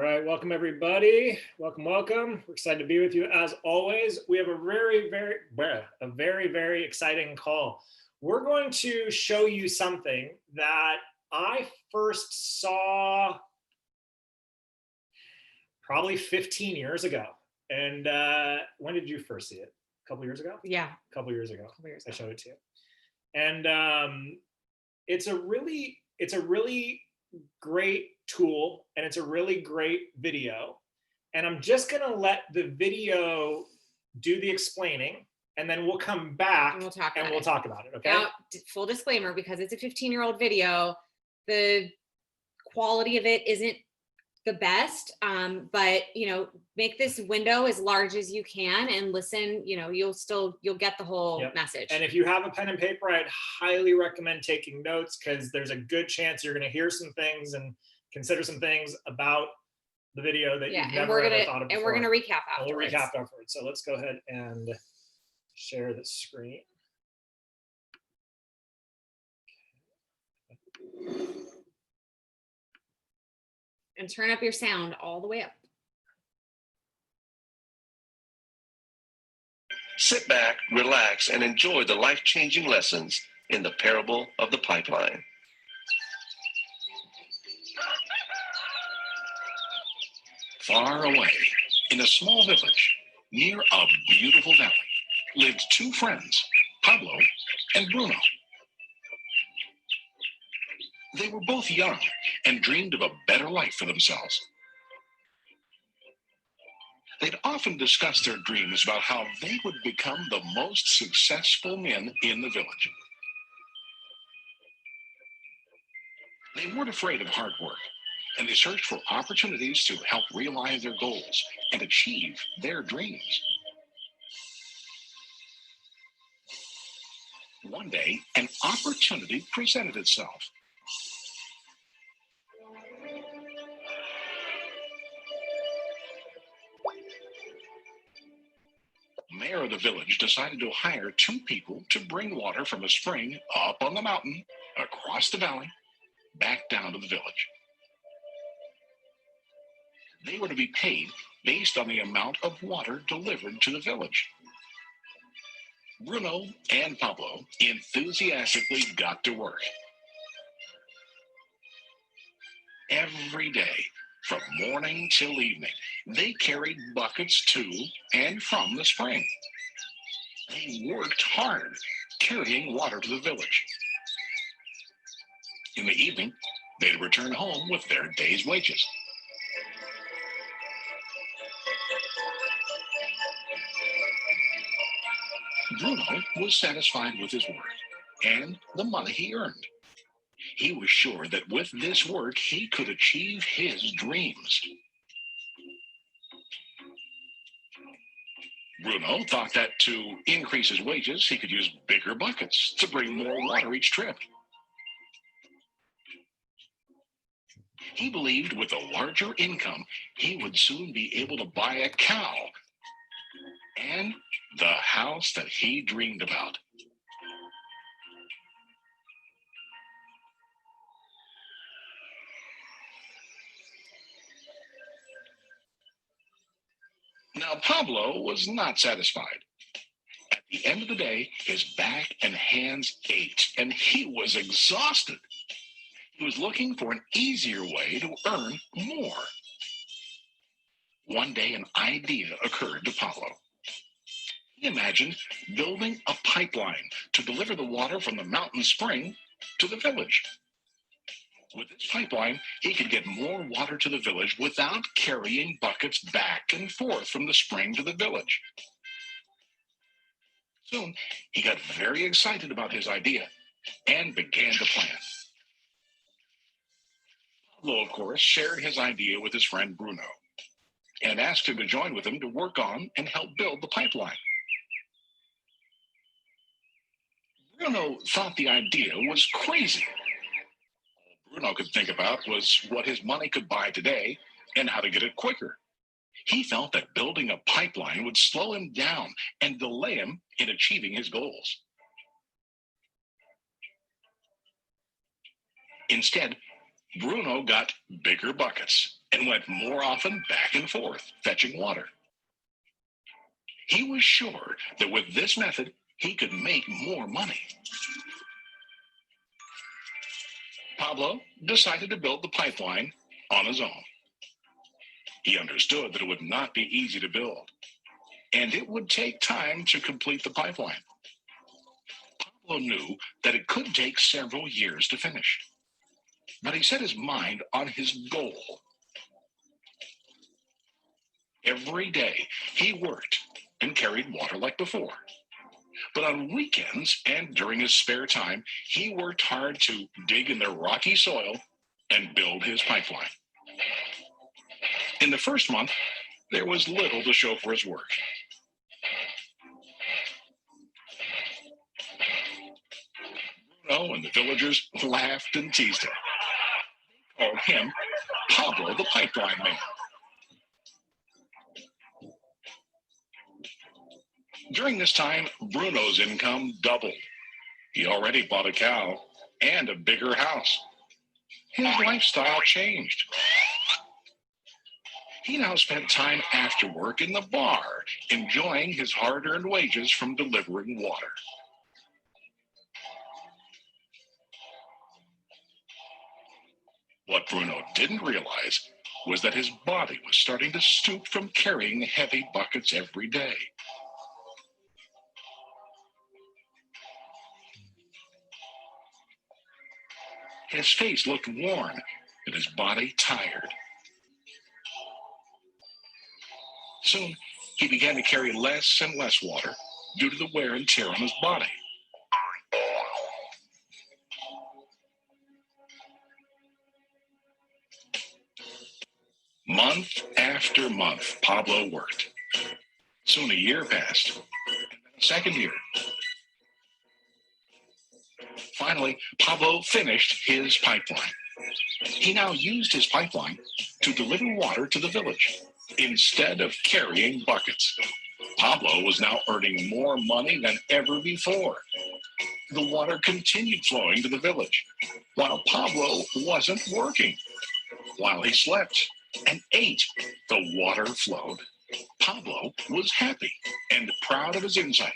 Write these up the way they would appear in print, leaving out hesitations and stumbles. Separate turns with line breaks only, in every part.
right, welcome everybody. Welcome, welcome. We're excited to be with you as always. We have a very exciting call. We're going to show you something that I first saw probably 15 years ago. And when did you first see it? A couple years ago?
Yeah.
A couple years ago. I showed it to you. And it's a really great tool, and it's a really great video. And I'm just gonna let the video do the explaining, and then we'll come back
and we'll talk about it.
Okay.
Now, full disclaimer, because it's a 15-year-old video, the quality of it isn't the best, but make this window as large as you can and listen. You'll get the whole message.
And if you have a pen and paper, I'd highly recommend taking notes, because there's a good chance you're going to hear some things and consider some things about the video that you've never ever thought of before.
And we're going to recap afterwards.
We'll recap afterwards. So let's go ahead and share the screen.
And turn up your sound all the way up.
Sit back, relax, and enjoy the life-changing lessons in the parable of the pipeline. Far away, in a small village, near a beautiful valley, lived two friends, Pablo and Bruno. They were both young and dreamed of a better life for themselves. They'd often discussed their dreams about how they would become the most successful men in the village. They weren't afraid of hard work, and they searched for opportunities to help realize their goals and achieve their dreams. One day, an opportunity presented itself. The mayor of the village decided to hire two people to bring water from a spring up on the mountain, across the valley, back down to the village. They were to be paid based on the amount of water delivered to the village. Bruno and Pablo enthusiastically got to work. Every day, from morning till evening, they carried buckets to and from the spring. They worked hard, carrying water to the village. In the evening, they'd return home with their day's wages. Bruno was satisfied with his work and the money he earned. He was sure that with this work, he could achieve his dreams. Bruno thought that to increase his wages, he could use bigger buckets to bring more water each trip. He believed with a larger income, he would soon be able to buy a cow and the house that he dreamed about. Now, Pablo was not satisfied. At the end of the day, his back and hands ached, and he was exhausted. He was looking for an easier way to earn more. One day, an idea occurred to Pablo. He imagined building a pipeline to deliver the water from the mountain spring to the village. With this pipeline, he could get more water to the village without carrying buckets back and forth from the spring to the village. Soon, he got very excited about his idea and began to plan. Pablo, of course, shared his idea with his friend Bruno and asked him to join with him to work on and help build the pipeline. Bruno thought the idea was crazy. All Bruno could think about was what his money could buy today and how to get it quicker. He felt that building a pipeline would slow him down and delay him in achieving his goals. Instead, Bruno got bigger buckets and went more often back and forth fetching water. He was sure that with this method, he could make more money. Pablo decided to build the pipeline on his own. He understood that it would not be easy to build, and it would take time to complete the pipeline. Pablo knew that it could take several years to finish, but he set his mind on his goal. Every day he worked and carried water like before. But on weekends and during his spare time, he worked hard to dig in the rocky soil and build his pipeline. In the first month, there was little to show for his work. Bruno and the villagers laughed and teased him. They called him Pablo the Pipeline Man. During this time, Bruno's income doubled. He already bought a cow and a bigger house. His lifestyle changed. He now spent time after work in the bar, enjoying his hard-earned wages from delivering water. What Bruno didn't realize was that his body was starting to stoop from carrying heavy buckets every day. His face looked worn and his body tired. Soon, he began to carry less and less water due to the wear and tear on his body. Month after month, Pablo worked. Soon a year passed, and then a second year. Finally, Pablo finished his pipeline. He now used his pipeline to deliver water to the village instead of carrying buckets. Pablo was now earning more money than ever before. The water continued flowing to the village, while Pablo wasn't working. While he slept and ate, the water flowed. Pablo was happy and proud of his insight,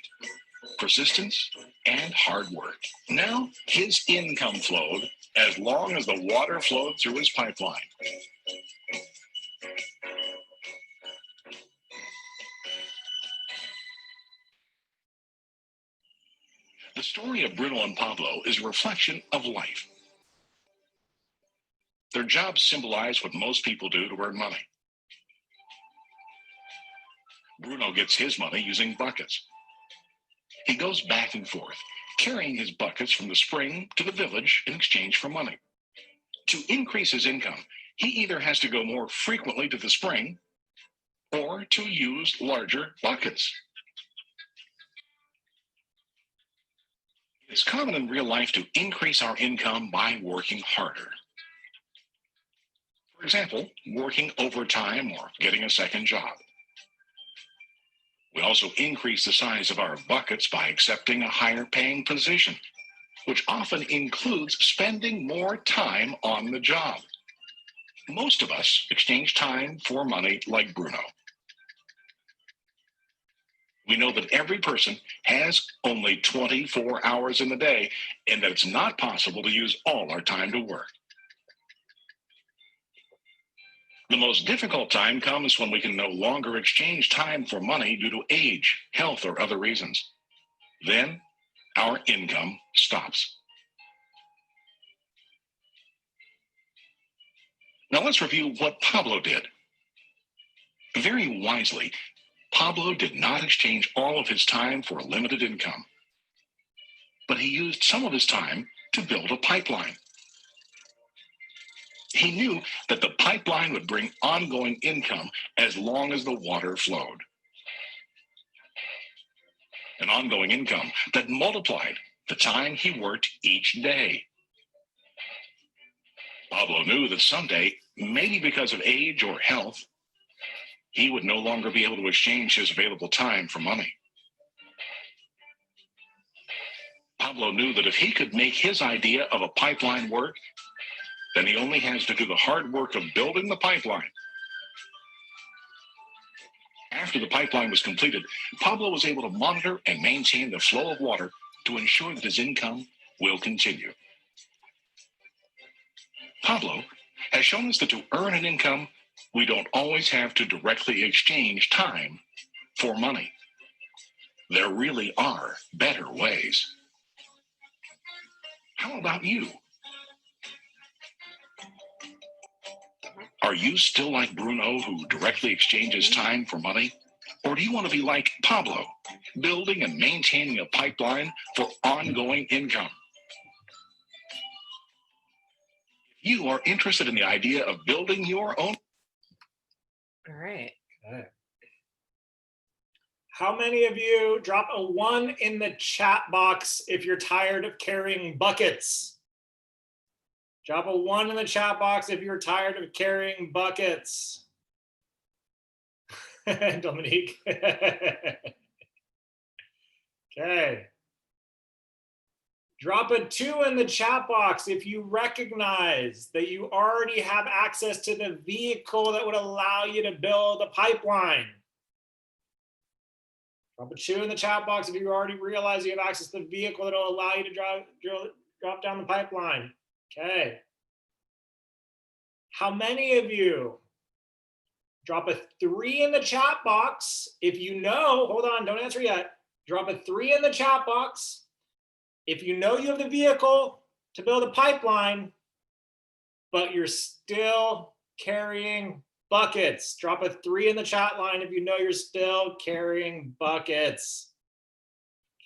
persistence, and hard work. Now his income flowed as long as the water flowed through his pipeline. The story of Bruno and Pablo is a reflection of life. Their jobs symbolize what most people do to earn money. Bruno gets his money using buckets. He goes back and forth, carrying his buckets from the spring to the village in exchange for money. To increase his income, he either has to go more frequently to the spring or to use larger buckets. It's common in real life to increase our income by working harder. For example, working overtime or getting a second job. We also increase the size of our buckets by accepting a higher paying position, which often includes spending more time on the job. Most of us exchange time for money like Bruno. We know that every person has only 24 hours in the day and that it's not possible to use all our time to work. The most difficult time comes when we can no longer exchange time for money due to age, health, or other reasons. Then our income stops. Now let's review what Pablo did. Very wisely, Pablo did not exchange all of his time for a limited income, but he used some of his time to build a pipeline. He knew that the pipeline would bring ongoing income as long as the water flowed. An ongoing income that multiplied the time he worked each day. Pablo knew that someday, maybe because of age or health, he would no longer be able to exchange his available time for money. Pablo knew that if he could make his idea of a pipeline work, then he only has to do the hard work of building the pipeline. After the pipeline was completed, Pablo was able to monitor and maintain the flow of water to ensure that his income will continue. Pablo has shown us that to earn an income, we don't always have to directly exchange time for money. There really are better ways. How about you? Are you still like Bruno, who directly exchanges time for money? Or do you want to be like Pablo, building and maintaining a pipeline for ongoing income? If you are interested in the idea of building your own.
All right.
Okay. How many of you drop a 1 in the chat box if you're tired of carrying buckets? Drop a 1 in the chat box if you're tired of carrying buckets. Dominique. Okay. Drop a 2 in the chat box if you recognize that you already have access to the vehicle that would allow you to build a pipeline. Drop a 2 in the chat box if you already realize you have access to the vehicle that will allow you to drop down the pipeline. Okay. How many of you drop a 3 in the chat box if you know, hold on, don't answer yet. Drop a 3 in the chat box if you know you have the vehicle to build a pipeline, but you're still carrying buckets. Drop a 3 in the chat line if you know you're still carrying buckets.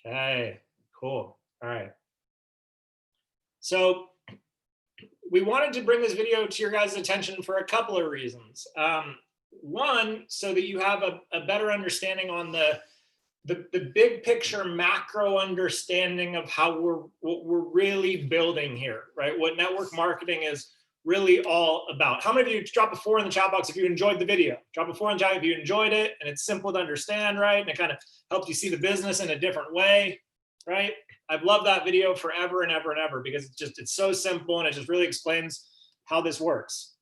Okay, cool. All right. So we wanted to bring this video to your guys' attention for a couple of reasons. One, so that you have a better understanding on the big picture macro understanding of how what we're really building here, right? What network marketing is really all about. How many of you drop a 4 in the chat box if you enjoyed the video? Drop a 4 in the chat if you enjoyed it and it's simple to understand, right? And it kind of helped you see the business in a different way, right? I've loved that video forever and ever and ever because it's so simple and it just really explains how this works.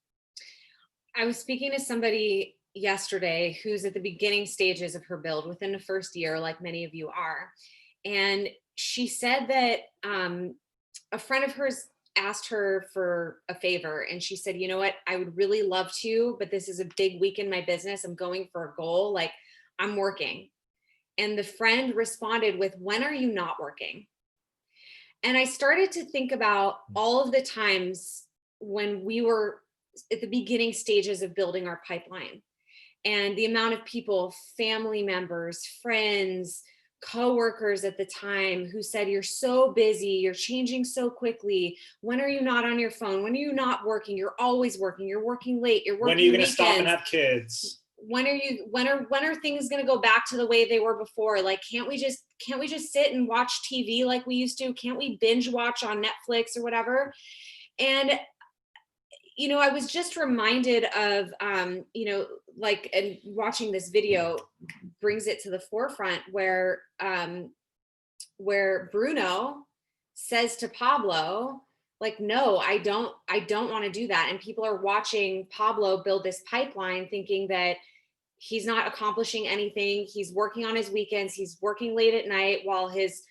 I was speaking to somebody yesterday who's at the beginning stages of her build within the first year, like many of you are. And she said that a friend of hers asked her for a favor. And she said, you know what, I would really love to, but this is a big week in my business. I'm going for a goal. Like, I'm working. And the friend responded with, when are you not working? And I started to think about all of the times when we were at the beginning stages of building our pipeline and the amount of people, family members, friends, coworkers at the time who said, you're so busy, you're changing so quickly. When are you not on your phone? When are you not working? You're always working. You're working late. You're working.
When are you going to
weekends.
stop and have kids?
When are things going to go back to the way they were before? Like, can't we just sit and watch TV like we used to? Can't we binge watch on Netflix or whatever? And you know, I was just reminded of, you know, like, and watching this video brings it to the forefront where Bruno says to Pablo, like, no, I don't want to do that. And people are watching Pablo build this pipeline thinking that he's not accomplishing anything. He's working on his weekends. He's working late at night while his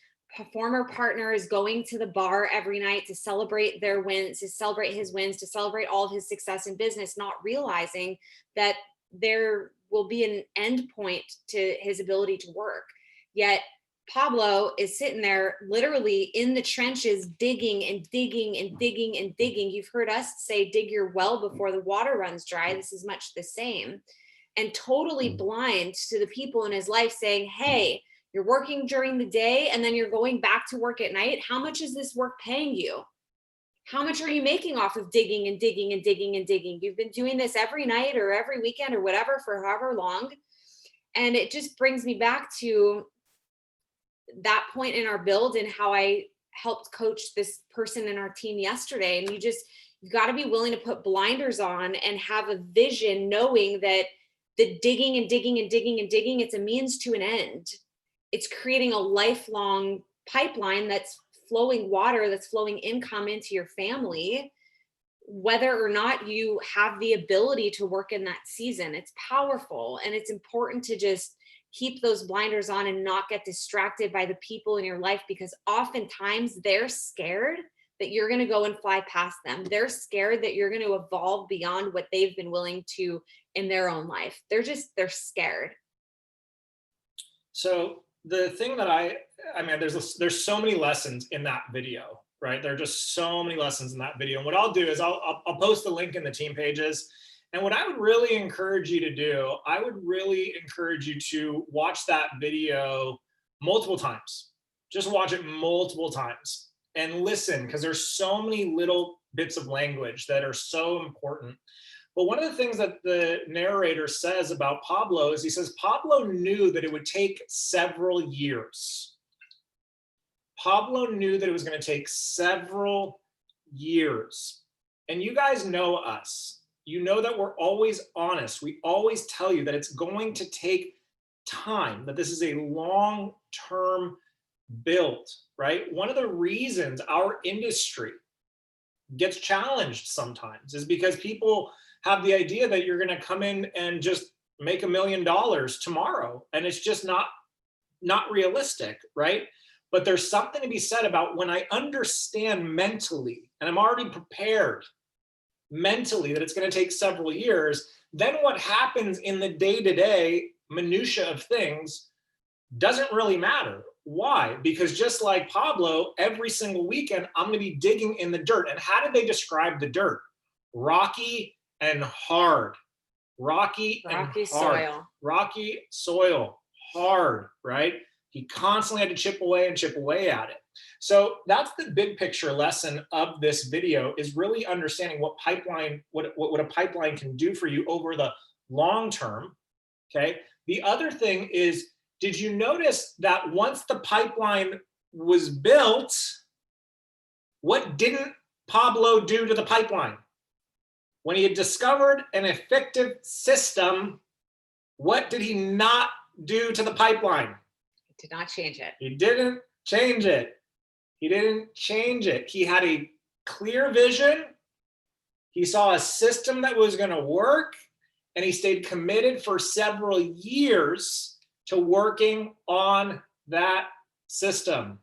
former partner is going to the bar every night to celebrate their wins, to celebrate his wins, to celebrate all of his success in business, not realizing that there will be an end point to his ability to work. Yet Pablo is sitting there literally in the trenches, digging and digging and digging and digging. You've heard us say, dig your well before the water runs dry. This is much the same. And totally blind to the people in his life saying, hey, you're working during the day and then you're going back to work at night. How much is this work paying you? How much are you making off of digging and digging and digging and digging? You've been doing this every night or every weekend or whatever for however long. And it just brings me back to that point in our build and how I helped coach this person in our team yesterday. And you've got to be willing to put blinders on and have a vision, knowing that the digging and digging and digging and digging, it's a means to an end. It's creating a lifelong pipeline that's flowing water, that's flowing income into your family. whether or not you have the ability to work in that season. It's powerful, and it's important to just keep those blinders on and not get distracted by the people in your life, because oftentimes they're scared that you're going to go and fly past them. They're scared that you're going to evolve beyond what they've been willing to in their own life. They're scared.
So the thing that I mean, there's so many lessons in that video, right? There are just so many lessons in that video. And what I'll do is I'll post the link in the team pages. And what I would really encourage you to do, I would really encourage you to watch that video multiple times. Just watch it multiple times and listen, because there's so many little bits of language that are so important. But one of the things that the narrator says about Pablo is he says, Pablo knew that it would take several years. Pablo knew that it was going to take several years. And you guys know us. You know that we're always honest. We always tell you that it's going to take time, that this is a long-term build, right? One of the reasons our industry gets challenged sometimes is because people have the idea that you're going to come in and just make $1 million tomorrow, and it's just not realistic, right? But there's something to be said about when I understand mentally, and I'm already prepared mentally that it's going to take several years, then what happens in the day-to-day minutia of things doesn't really matter. Why? Because just like Pablo, every single weekend, I'm going to be digging in the dirt. And how did they describe the dirt? Rocky and hard. Rocky
soil.
Rocky soil, hard, right? He constantly had to chip away at it. So that's the big picture lesson of this video, is really understanding what a pipeline can do for you over the long term. Okay. The other thing is, did you notice that once the pipeline was built, what didn't Pablo do to the pipeline? When he had discovered an effective system, what did he not do to the pipeline?
Did not change it.
He didn't change it. He didn't change it. He had a clear vision. He saw a system that was going to work, and he stayed committed for several years to working on that system.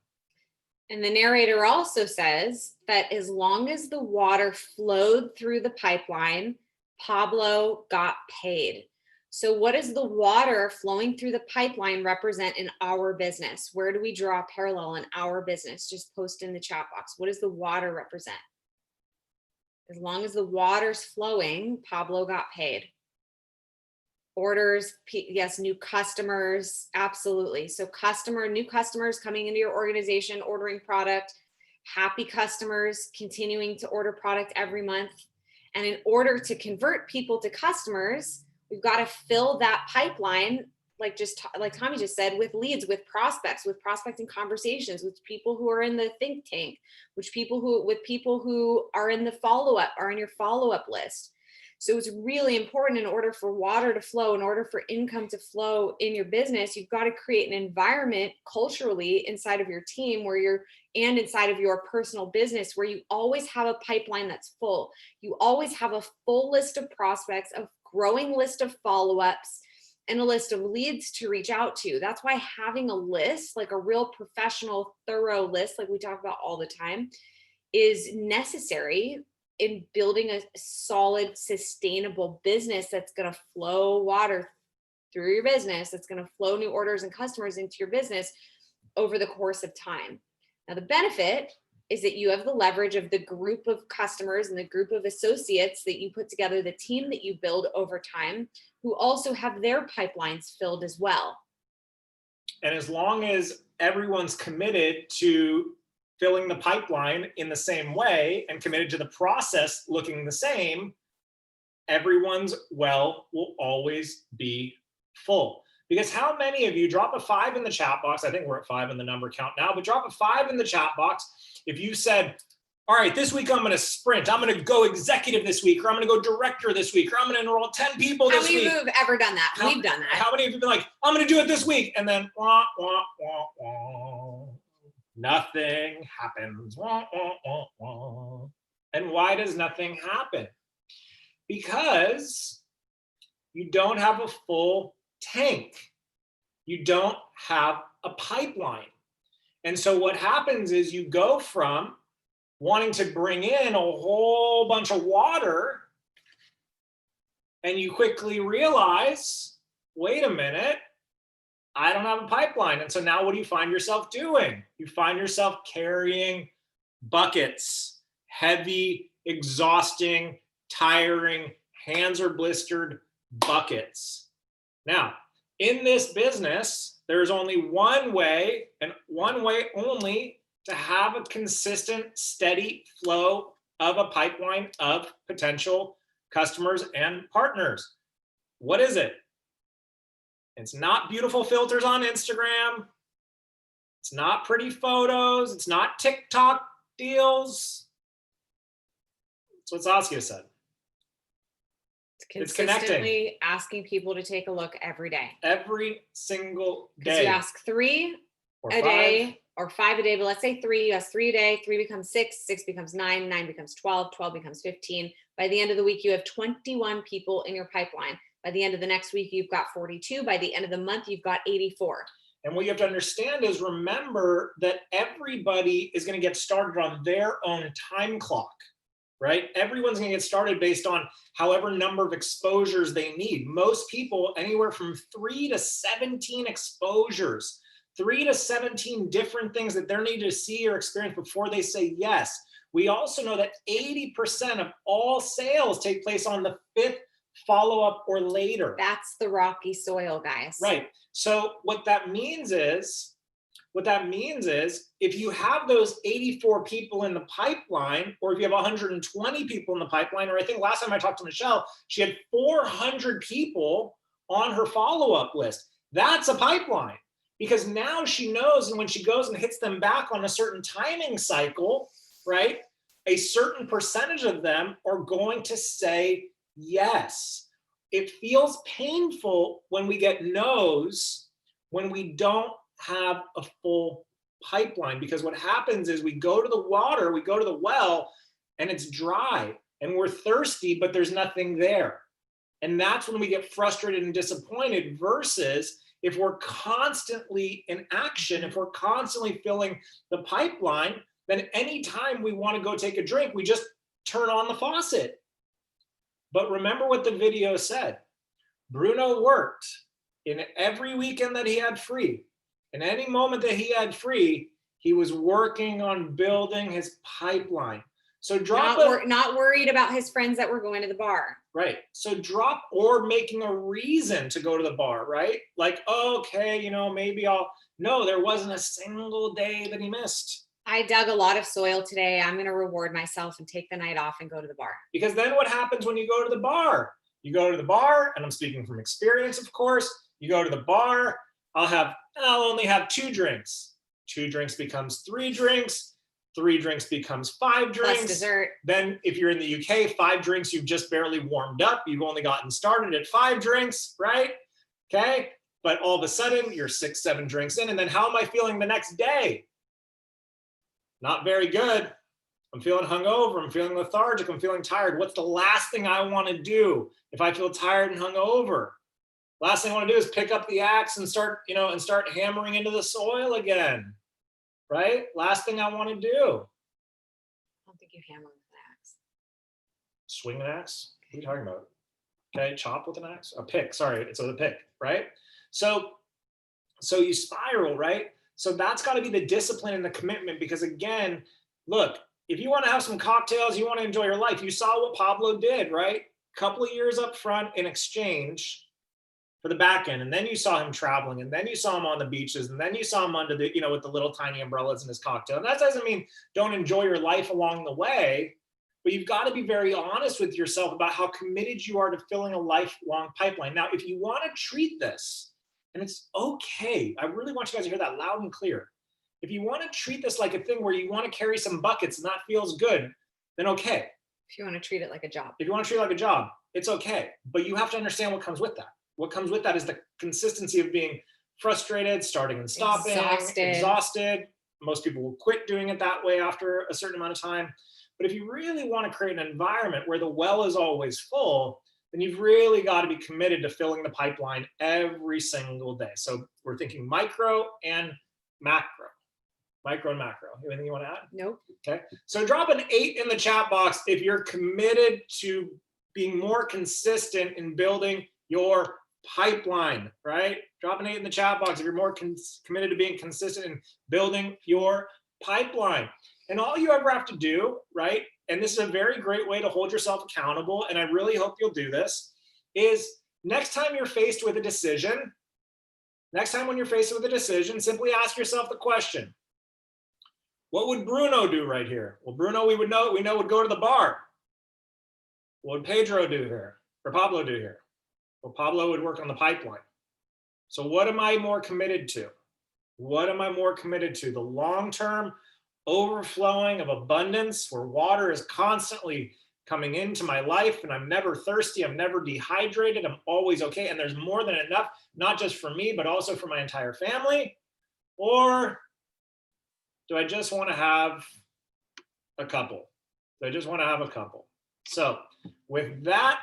And the narrator also says that as long as the water flowed through the pipeline, Pablo got paid. So what does the water flowing through the pipeline represent in our business? Where do we draw a parallel in our business? Just post in the chat box. What does the water represent? As long as the water's flowing, Pablo got paid. Orders, yes, new customers, absolutely. So new customers coming into your organization, ordering product, happy customers continuing to order product every month. And in order to convert people to customers, we've got to fill that pipeline, like Tommy just said, with leads, with prospects, with prospecting conversations, with people who are in the think tank, with people who are in the follow-up, are in your follow-up list. So it's really important, in order for water to flow, in order for income to flow in your business, you've got to create an environment culturally inside of your team and inside of your personal business where you always have a pipeline that's full. You always have a full list of prospects, a growing list of follow-ups, and a list of leads to reach out to. That's why having a list, like a real professional, thorough list, like we talk about all the time, is necessary in building a solid, sustainable business that's going to flow water through your business, that's going to flow new orders and customers into your business over the course of time. Now, the benefit is that you have the leverage of the group of customers and the group of associates that you put together, the team that you build over time, who also have their pipelines filled as well.
And as long as everyone's committed to filling the pipeline in the same way and committed to the process looking the same, everyone's well will always be full. Because how many of you, drop a 5 in the chat box, I think we're at 5 in the number count now, but drop a 5 in the chat box if you said, all right, this week I'm going to sprint, I'm going to go executive this week, or I'm going to go director this week, or I'm going to enroll 10 people this week.
How many of you have ever done that? We've done that.
How many of you have been like, I'm going to do it this week, and then wah, wah, wah, wah. Nothing happens. Wah, wah, wah, wah. And why does nothing happen? Because you don't have a full tank. You don't have a pipeline. And so what happens is you go from wanting to bring in a whole bunch of water, and you quickly realize, wait a minute, I don't have a pipeline. And so now what do you find yourself doing? You find yourself carrying buckets, heavy, exhausting, tiring, hands are blistered buckets. Now, in this business, there's only one way, and one way only, to have a consistent, steady flow of a pipeline of potential customers and partners. What is it? It's not beautiful filters on Instagram. It's not pretty photos. It's not TikTok deals. That's what Saskia said. It's connecting.
Consistently asking people to take a look every day.
Every single
Because
day.
you ask 3
or
a
5.
day or 5 a day, but let's say 3, you ask 3 a day, 3 becomes 6, 6 becomes 9, 9 becomes 12, 12 becomes 15. By the end of the week, you have 21 people in your pipeline. By the end of the next week, you've got 42. By the end of the month, you've got 84.
And what you have to understand is, remember that everybody is going to get started on their own time clock, right? Everyone's going to get started based on however number of exposures they need. Most people, anywhere from 3 to 17 exposures, 3 to 17 different things that they're needing to see or experience before they say yes. We also know that 80% of all sales take place on the 5th follow-up or later.
That's the rocky soil, guys.
Right. So what that means is, if you have those 84 people in the pipeline, or if you have 120 people in the pipeline, or I think last time I talked to Michelle, she had 400 people on her follow-up list. That's a pipeline, because now she knows, and when she goes and hits them back on a certain timing cycle, right, a certain percentage of them are going to say yes. It feels painful when we get no's, when we don't have a full pipeline, because what happens is we go to the water, we go to the well, and it's dry and we're thirsty, but there's nothing there. And that's when we get frustrated and disappointed, versus if we're constantly in action, if we're constantly filling the pipeline, then anytime we want to go take a drink, we just turn on the faucet. But remember what the video said. Bruno worked in every weekend that he had free. In any moment that he had free, he was working on building his pipeline. So
not worried about his friends that were going to the bar.
Right. So drop, or making a reason to go to the bar, right? Like, okay, maybe no, there wasn't a single day that he missed.
I dug a lot of soil today. I'm going to reward myself and take the night off and go to the bar.
Because then what happens when you go to the bar? You go to the bar, and I'm speaking from experience, of course. You go to the bar, I'll only have 2 drinks. 2 drinks becomes 3 drinks. 3 drinks becomes 5 drinks.
Plus dessert.
Then if you're in the UK, 5 drinks, you've just barely warmed up. You've only gotten started at 5 drinks, right? Okay. But all of a sudden you're 6, 7 drinks in. And then how am I feeling the next day? Not very good. I'm feeling hungover. I'm feeling lethargic. I'm feeling tired. What's the last thing I want to do if I feel tired and hungover? Last thing I want to do is pick up the axe and start hammering into the soil again, right? Last thing I want to do.
I don't think you hammer with an axe.
Swing an axe? What are you talking about? Okay, chop with an axe? A pick, sorry, it's a pick, right? So you spiral, right? So that's got to be the discipline and the commitment, because again, look, if you want to have some cocktails, you want to enjoy your life, you saw what Pablo did, right? Couple of years up front in exchange for the back end, and then you saw him traveling, and then you saw him on the beaches, and then you saw him under the, with the little tiny umbrellas in his cocktail. And that doesn't mean don't enjoy your life along the way, but you've got to be very honest with yourself about how committed you are to filling a lifelong pipeline. Now, if you want to treat this, and it's okay, I really want you guys to hear that loud and clear. If you want to treat this like a thing where you want to carry some buckets and that feels good, then okay.
If you want to treat it like a job.
If you want to treat it like a job, it's okay. But you have to understand what comes with that. What comes with that is the consistency of being frustrated, starting and stopping, exhausted. Most people will quit doing it that way after a certain amount of time. But if you really want to create an environment where the well is always full, then you've really got to be committed to filling the pipeline every single day. So we're thinking micro and macro. Micro and macro. Anything you want to add?
Nope.
Okay. So drop an 8 in the chat box if you're committed to being more consistent in building your pipeline, right? Drop an 8 in the chat box if you're more committed to being consistent in building your pipeline. And all you ever have to do, right? And this is a very great way to hold yourself accountable, and I really hope you'll do this, is next time you're faced with a decision, simply ask yourself the question, what would Bruno do right here? Well, Bruno, we know would go to the bar. What would Pedro do here? Or Pablo do here? Well, Pablo would work on the pipeline. So what am I more committed to? What am I more committed to? The long-term overflowing of abundance where water is constantly coming into my life and I'm never thirsty, I'm never dehydrated, I'm always okay, and there's more than enough, not just for me, but also for my entire family? Or do I just want to have a couple? So with that,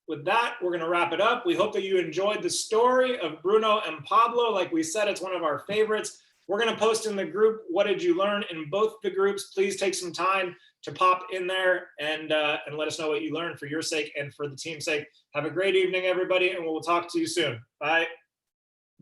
we're going to wrap it up. We hope that you enjoyed the story of Bruno and Pablo. Like we said, it's one of our favorites. We're going to post in the group, what did you learn in both the groups? Please take some time to pop in there and let us know what you learned for your sake and for the team's sake. Have a great evening, everybody, and we'll talk to you soon. Bye.